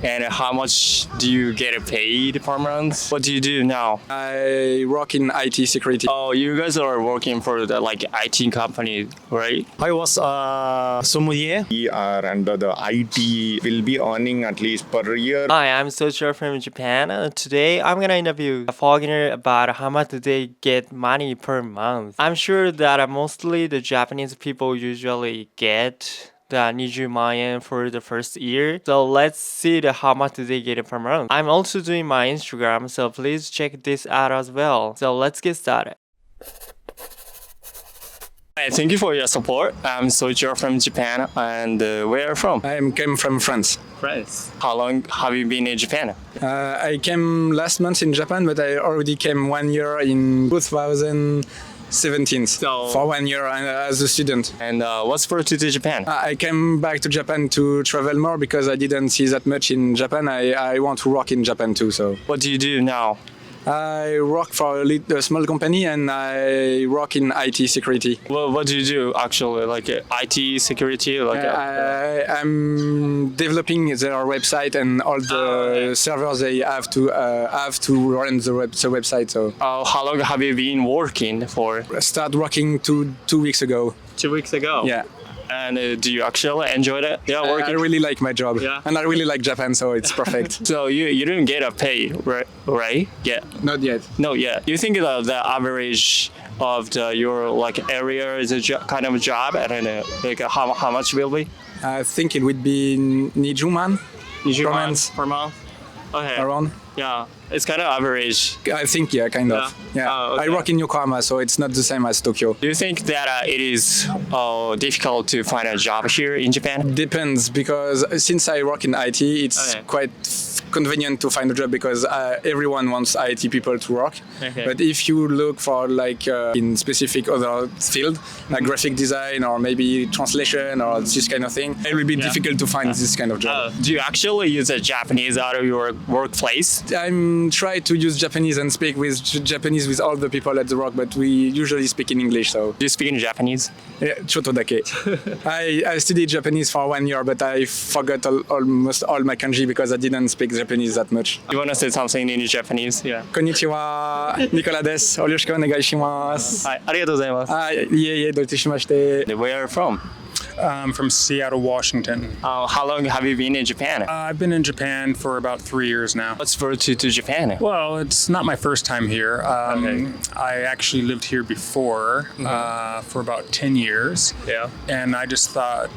and how much do you get paid per month? What do you do now? I work in IT security. Oh, you guys are working for the like IT company, right? I was a sommelier. We are under the IT, will be earning at least per year. Hi, I'm Soichiro from Japan. Today, I'm gonna interview a foreigner about how much do they get money per month. I'm sure that mostly the Japanese people usually get the 20万円 for the first year. So let's see how much do they get per month. I'm also doing my Instagram, so please check this out as well. So let's get started. Hi, thank you for your support. I'm Soichiro from Japan, and where are you from? I came from France. France. How long have you been in Japan? I came last month in Japan, but I already came 1 year in 2017 for 1 year as a student. And what's brought you to Japan? I came back to Japan to travel more because I didn't see that much in Japan. I want to work in Japan too. So What do you do now? I work for a small company and I work in IT security. Well, what do you do actually? Like IT security? I'm developing their website and all the servers they have to run the website. So how long have you been working for? I started working two weeks ago. 2 weeks ago. Yeah. And do you actually enjoy it? Yeah, I working. really like my job. Yeah. And I really like Japan, so it's perfect. So you didn't get a pay, right? Yeah. Not yet. No, yeah. You think the average of your like area is a kind of a job? I don't know. Like how much will be? I think it would be 20万 per month. Okay. around. Yeah, it's kind of average. I think, yeah, kind of. Yeah. Oh, okay. I work in Yokohama, so it's not the same as Tokyo. Do you think that it is difficult to find a job here in Japan? Depends, because since I work in IT, it's quite convenient to find a job because everyone wants IT people to work. Okay. But if you look for like in specific other field, like graphic design or maybe translation or this kind of thing, it will be difficult to find this kind of job. Do you actually use a Japanese out of your workplace? I'm trying to use Japanese and speak with Japanese with all the people at the work, but we usually speak in English. So Do you speak in Japanese? yeah, choto dake. I studied Japanese for 1 year, but I forgot almost all my kanji because I didn't speak Japanese that much. You want to say something in Japanese? Yeah. Konnichiwa, Nicola desu. Yoroshiku onegai shimasu. はい、ありがとうございます。いえいえ、どういたしまして。 Where are you from? I'm from Seattle, Washington. How long have you been in Japan? I've been in Japan for about 3 years now. What's brought you to Japan? Well, it's not my first time here. I actually lived here before for about 10 years. Yeah. And I just thought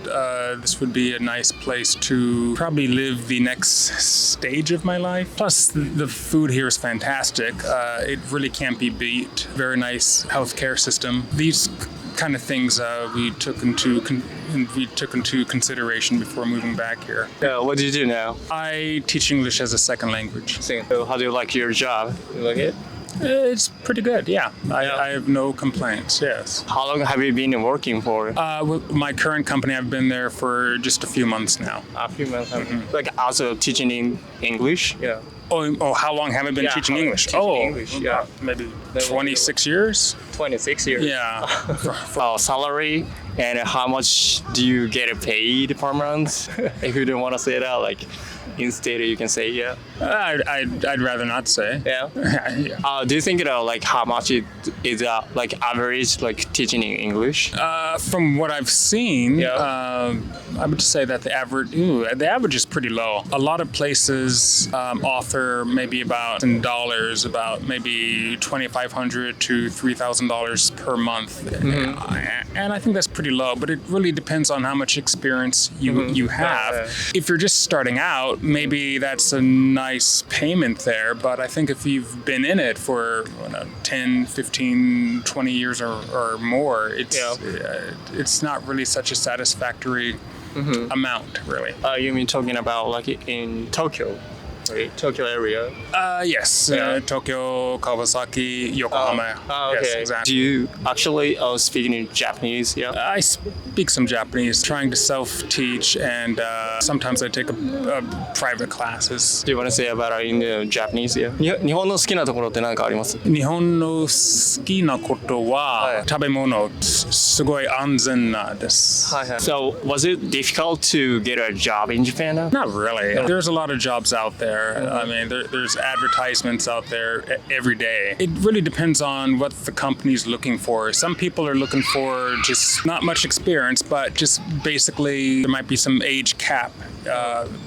this would be a nice place to probably live the next stage of my life. Plus, the food here is fantastic. It really can't be beat. Very nice healthcare system. These kind of things we took into consideration before moving back here. What do you do now? I teach English as a second language. So how do you like your job? You like it? It's pretty good, yeah. I have no complaints, yes. How long have you been working for? With my current company, I've been there for just a few months now. A few months. Like also teaching in English? Yeah. Oh, how long have I been teaching English? English, yeah. Maybe 26 years? 26 years. Yeah. Salary and how much do you get paid per month? If you don't want to say that, like instead you can say yeah. I'd rather not say. Yeah. Yeah. Do you think like how much it is like average like teaching in English? From what I've seen, I would say that the average is pretty low. A lot of places offer maybe about in dollars, about maybe $2,500 to $3,000 per month, and I think that's pretty low. But it really depends on how much experience you have. If you're just starting out, maybe that's a nice payment there. But I think if you've been in it for 10, 15, 20 years or more, it's not really such a satisfactory amount, really. You mean talking about like in Tokyo? right? Tokyo area. Yes, Yeah. Tokyo, Kawasaki, Yokohama. Oh, okay. Yes, exactly. Do you actually speak in Japanese? Yeah. I speak some Japanese, trying to self-teach, and sometimes I take a private classes. Do you want to say about in Japanese? Yeah. 日本の好きなところって何かあります？日本の好きなことは、食べ物すごい安全なんです。So was it difficult to get a job in Japan now? Not really. There's a lot of jobs out there. I mean, there's advertisements out there every day. It really depends on what the company's looking for. Some people are looking for just not much experience, but just basically there might be some age cap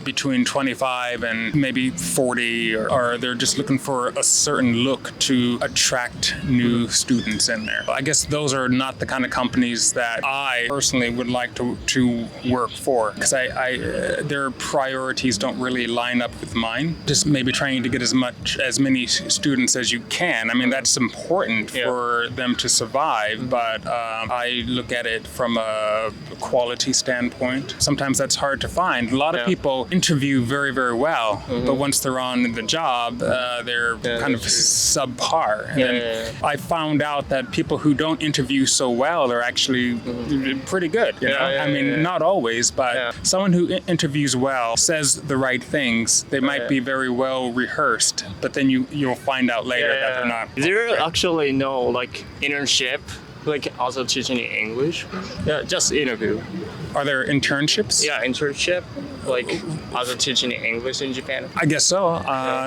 between 25 and maybe 40, or they're just looking for a certain look to attract new students in there. I guess those are not the kind of companies that I personally would like to work for, because their priorities don't really line up with mine. Just maybe trying to get as many students as you can. I mean, that's important for them to survive, but I look at it from a quality standpoint. Sometimes that's hard to find. A lot of people interview very, very well, but once they're on the job, they're kind of subpar. And then I found out that people who don't interview so well are actually pretty good. You know? I mean, not always, but someone who interviews well, says the right things, they might be very well rehearsed, but then you'll find out later that they're not. Is there actually no like internship, like also teaching English? Yeah, just interview. Are there internships? Yeah, internship, like also teaching English in Japan. I guess so.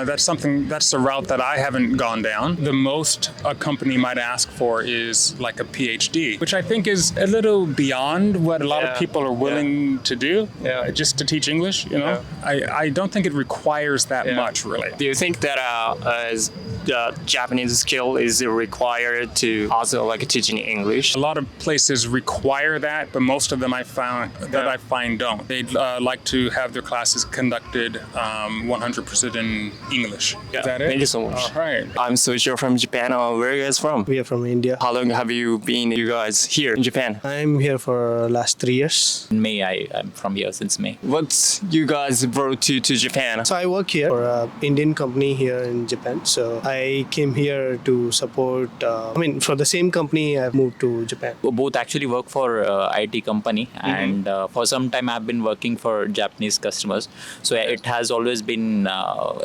That's a route that I haven't gone down. The most a company might ask for is like a PhD, which I think is a little beyond what a lot of people are willing to do, just to teach English, you know? I don't think it requires that much, really. Do you think that as the Japanese skill is required to also like teaching English? A lot of places require that, but most of them I find don't. They'd like to have their classes conducted 100% in English. Yeah. Is that it? Thank you so much. All right. I'm Soichiro from Japan. Where are you guys from? We are from India. How long have you been, you guys, here in Japan? I'm here for last 3 years. In May, I'm from here since May. What you guys brought you to Japan? So I work here for an Indian company here in Japan. So I came here to support, for the same company I've moved to Japan. We both actually work for IT company, and for some time I've been working for Japanese customers. So it has always been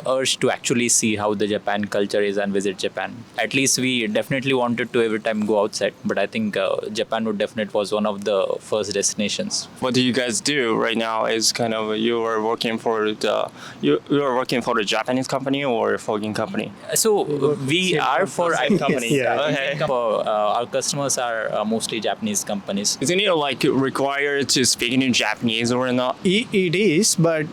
urged to actually see how the Japan culture is and visit Japan. At least we definitely wanted to every time go outside, but I think Japan was one of the first destinations. What do you guys do right now? Is kind of you are working for the Japanese company or foreign company? So we are for IT company. Yeah. Okay. Our customers are mostly Japanese companies. Isn't it like required to speak in Japanese or not? It is, but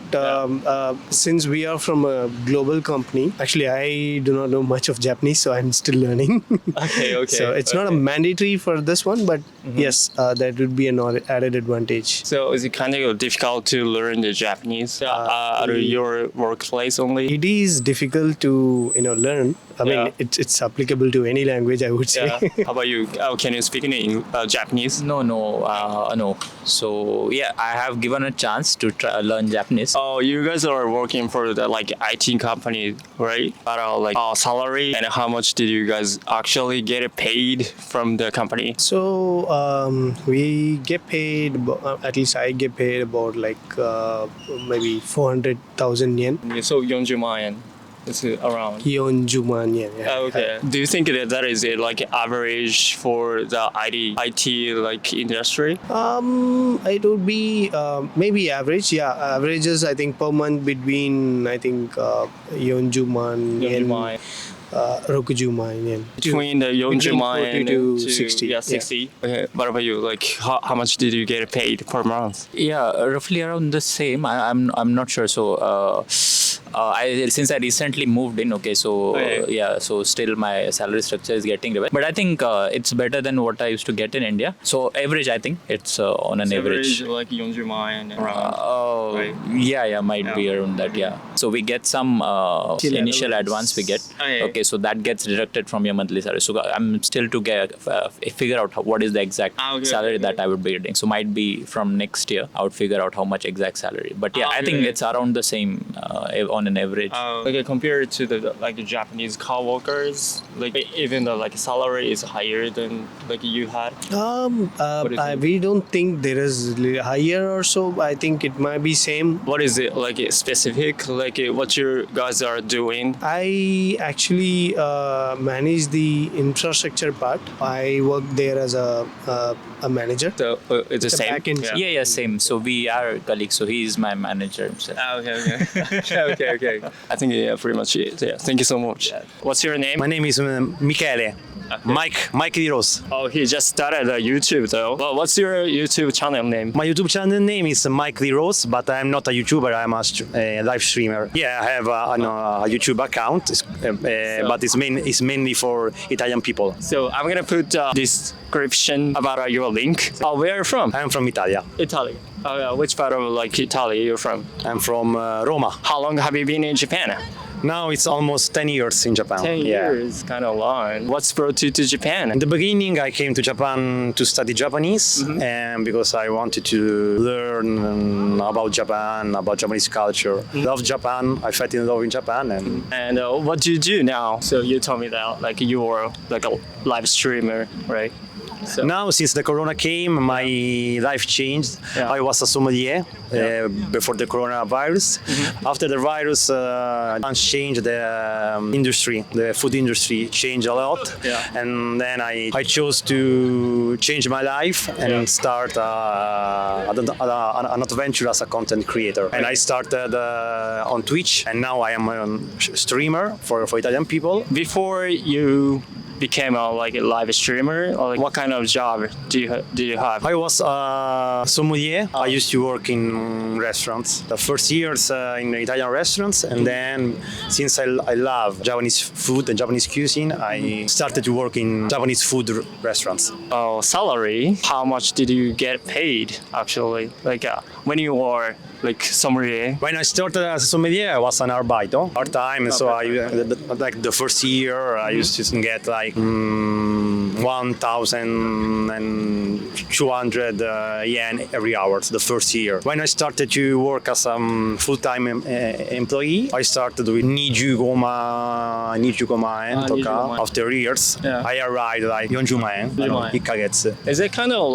since we are from a global company, actually I do not know much of Japanese, so I'm still learning. Okay. So it's not a mandatory for this one, but yes, that would be an added advantage. So is it kind of difficult to learn the Japanese at your workplace only? It is difficult to learn. I mean, it's applicable to any language, I would say. Yeah. How about you? Can you speak in Japanese? No. So yeah, I have given a chance to learn Japanese. Oh, you guys are working for the like IT company, right? But salary, and how much did you guys actually get paid from the company? So we get paid, at least I get paid about like maybe 400,000 yen. So 40万円. It's around. 40万 yen. Yeah. Okay. Do you think that is it like average for the IT like industry? It would be maybe average. Yeah, averages I think per month between 40万 yen. 60万 yen. Between the 40万 40 to 60. Yeah, 60. Okay. What about you? Like how much did you get paid per month? Yeah, roughly around the same. I'm not sure. So since I recently moved in, so still my salary structure is getting revised. But I think it's better than what I used to get in India. So average, I think it's on an average. Like 40万 around. Right. Yeah, might be around that. Yeah. So we get some initial advance we get. Okay, so that gets deducted from your monthly salary. So I'm still to get figure out what is the exact salary that I would be getting. So might be from next year I would figure out how much exact salary. But yeah, I think it's around the same on an average. Like compared to the Japanese car workers, like even the salary is higher than you had. We don't think there is higher or so. I think it might be same. What is it specific? What you guys are doing? I actually manage the infrastructure part. I work there as a manager. So it's the same. Yeah, same. So we are colleagues. So he is my manager himself. Okay. I think pretty much it. Yeah. Thank you so much. Yeah. What's your name? My name is Michele. MikeLeeRose. Oh, he just started YouTube though. Well, what's your YouTube channel name? My YouTube channel name is MikeLeeRose, but I'm not a YouTuber. I'm a live streamer. Yeah, I have a YouTube account, but it's mainly for Italian people. So I'm gonna put description about your link. Where are you from? I'm from Italia. Italy. Which part of Italy you're from? I'm from Roma. How long have you been in Japan? Now it's almost 10 years in Japan. 10 years, kind of long. What's brought you to Japan? In the beginning, I came to Japan to study Japanese, and because I wanted to learn about Japan, about Japanese culture. Love Japan. I fell in love in Japan, and what do you do now? So you told me that you were a live streamer, right? So. Now, since the corona came, my life changed. Yeah. I was a sommelier before the coronavirus. After the virus changed, the industry, the food industry changed a lot. And then I chose to change my life and start an adventure as a content creator. And I started on Twitch, and now I am a streamer for Italian people. Before you became a live streamer, or what kind of job do you have? I was a sommelier. I used to work in restaurants. The first years in Italian restaurants, and then since I love Japanese food and Japanese cuisine, I started to work in Japanese food restaurants. Salary? How much did you get paid actually? When you were sommelier? When I started as a sommelier, I was an arbiter, part-time. So the first year I used to get 1,200 yen every hour. The first year. When I started to work as a full-time employee, I started with 25万円とか. After years, I arrived 40万円1ヶ月. Is it kind of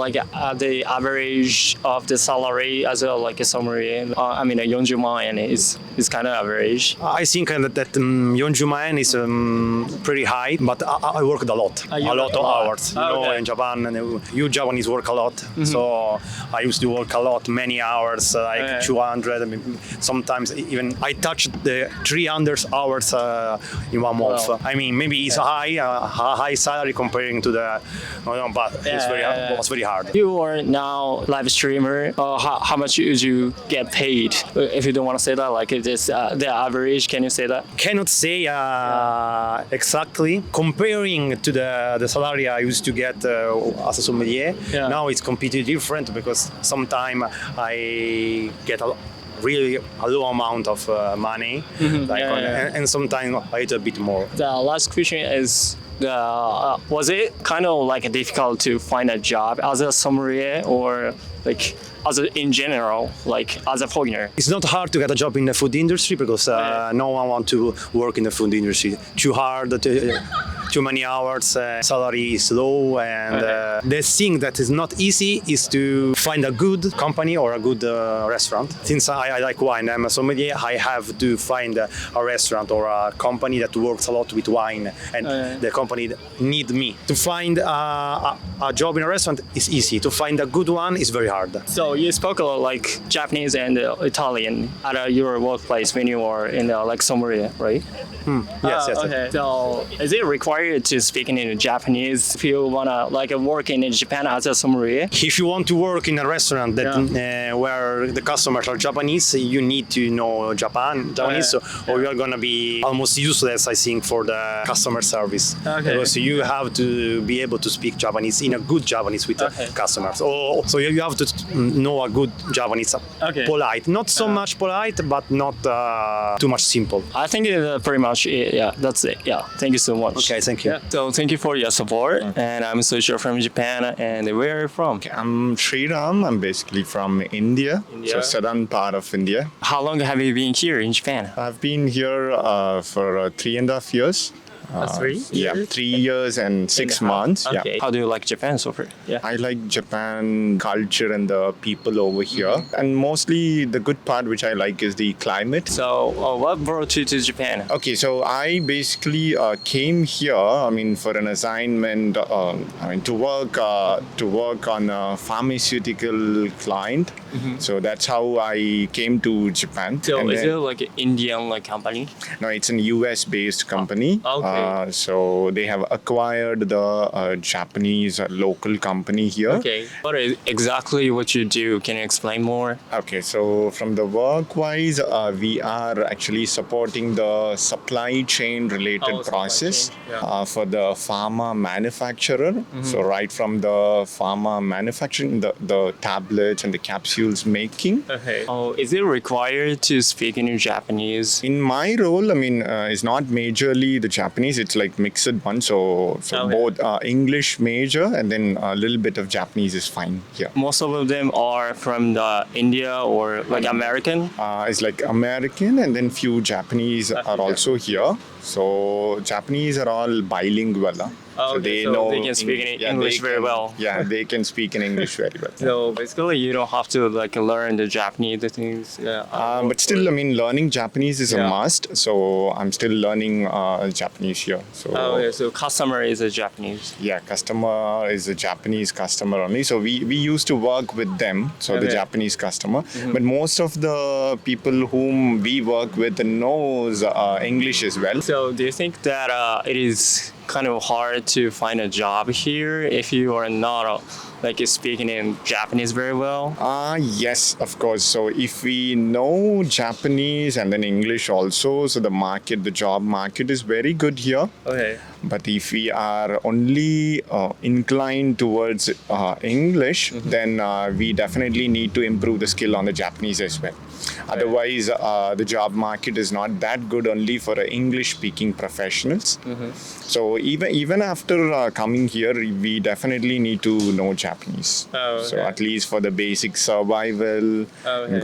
the average of the salary as a sommelier? I mean, 40万円 is kind of average. I think that 40万円 is pretty high, but I worked a lot of hours. In Japan, you Japanese work a lot, so I used to work a lot, many hours, 200. Sometimes even I touched the 300 hours in 1 month. I mean, maybe it's a high salary comparing to the, but it was very hard. You are now live streamer. How much would you get paid? If you don't want to say that, the average, can you say that? Cannot say exactly. Comparing to the salary I used to get as a sommelier, now it's completely different because sometimes I get really a low amount of money, and sometimes a little bit more. The last question is, was it kind of difficult to find a job as a sommelier or in general, as a foreigner? It's not hard to get a job in the food industry because no one wants to work in the food industry. Too hard, too many hours, salary is low, and the thing that is not easy is to find a good company or a good restaurant. Since I like wine, I'm a sommelier, I have to find a restaurant or a company that works a lot with wine, and the company need me. To find a job in a restaurant is easy. To find a good one is very hard. So you spoke a lot Japanese and Italian at your workplace when you were in sommelier, right? Yes. Okay. So is it required required to speaking in Japanese if you wanna like work in Japan as a sommelier? If you want to work in a restaurant that where the customers are Japanese, you need to know Japanese, or you are gonna be almost useless, I think, for the customer service. Because you have to be able to speak Japanese in a good Japanese with the customers. So you have to know a good Japanese, polite, not so much polite, but not too much simple. I think it's pretty much it. Yeah, that's it. Yeah, thank you so much. Okay, thank you. So thank you for your support. And I'm Soichiro from Japan. And where are you from? I'm Sriram. I'm basically from India, so southern part of India. How long have you been here in Japan? I've been here for 3.5 years. 3 Yeah, years? 3 years and 6 months. Okay. Yeah. How do you like Japan so far? Yeah. I like Japan culture and the people over here. And mostly the good part which I like is the climate. So what brought you to Japan? Okay, so I basically came here, for an assignment, to work on a pharmaceutical client. So that's how I came to Japan. So And is then- it like an Indian company? No, it's an US-based company. Okay. So they have acquired the Japanese local company here. Okay. What is exactly what you do? Can you explain more? Okay, so from the work-wise, we are actually supporting the supply chain related supply process chain, for the pharma manufacturer. So right from the pharma manufacturing, the tablets and the capsules making. Okay. Oh, is it required to speak in Japanese? In my role, it's not majorly the Japanese, it's like mixed one. So both English major and then a little bit of Japanese is fine here. Most of them are from the India or like American. It's like American and then few Japanese are also here. So Japanese are all bilingual. So they can speak in English very well. Yeah, they can speak in English very well. So basically, you don't have to learn the Japanese things. But still, learning Japanese is a must. So I'm still learning Japanese here. So So customer is a Japanese. yeah, customer is a Japanese customer only. So we used to work with them, so the Japanese customer. But most of the people whom we work with knows English as well. So do you think that it is kind of hard to find a job here if you are not speaking in Japanese very well? Yes, of course. So if we know Japanese and then English also, so the job market is very good here. Okay. But if we are only inclined towards English, then we definitely need to improve the skill on the Japanese as well. Otherwise, the job market is not that good only for English-speaking professionals. So even after coming here, we definitely need to know Japanese. So at least for the basic survival,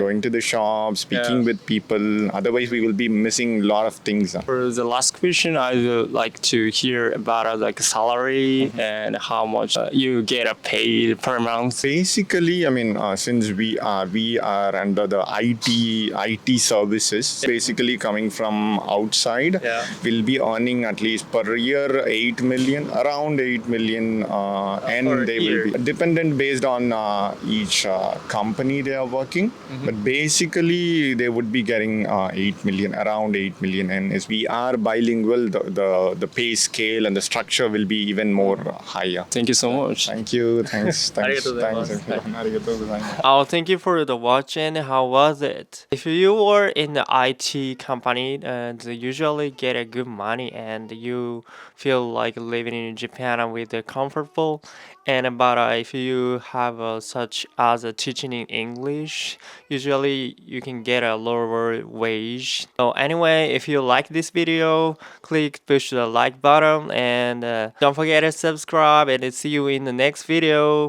going to the shop, speaking with people. Otherwise, we will be missing a lot of things. For the last question, I would like to hear about salary and how much you get paid per month. Basically, since we are under the IT services, basically coming from outside, we'll be earning at least per year around 8 million, and they will be dependent based on each company they are working. But basically, they would be getting around 8 million. And as we are bilingual, the pay scale and the structure will be even more higher. Thank you so much. Thank you. Thanks. everyone. Oh, thank you for the watching. How was it? If you were in the IT company and usually get a good money and you feel like living in Japan with the comfortable, and about if you have such as a teaching in English, usually you can get a lower wage. So anyway, if you like this video, push the like button and don't forget to subscribe, and see you in the next video.